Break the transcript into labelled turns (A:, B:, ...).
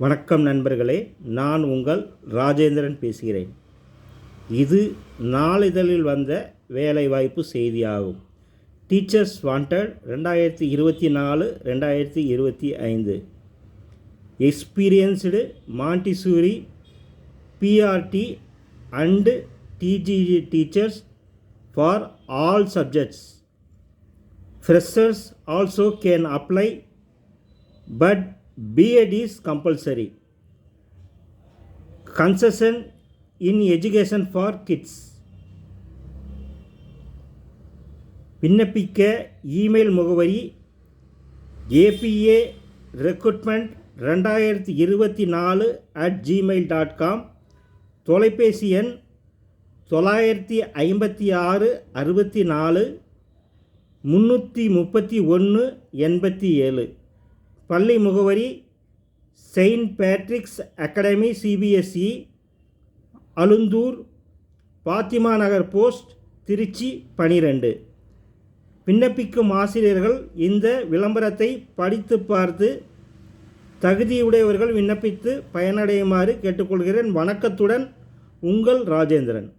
A: வணக்கம் நண்பர்களே, நான் உங்கள் ராஜேந்திரன் பேசுகிறேன். இது நாளிதழில் வந்த வேலைவாய்ப்பு செய்தியாகும். Teachers wanted 2024-2025 experienced Montessori PRT and TGT teachers for all subjects. Freshers also can apply, but B.Ed is compulsory. Concession in education for kids. விண்ணப்பிக்க இமெயில் முகவரி aparecruitment2024@gmail.com. தொலைபேசி எண் 956 64 331 87. பள்ளி முகவரி saint Patrick's academy CBSE, Alundur, Fatima Nagar post, Trichy 12. விண்ணப்பிக்கும் ஆசிரியர்கள் இந்த விளம்பரத்தை படித்து பார்த்து தகுதியுடையவர்கள் விண்ணப்பித்து பயனடையுமாறு கேட்டுக்கொள்கிறேன். வணக்கத்துடன் உங்கள் ராஜேந்திரன்.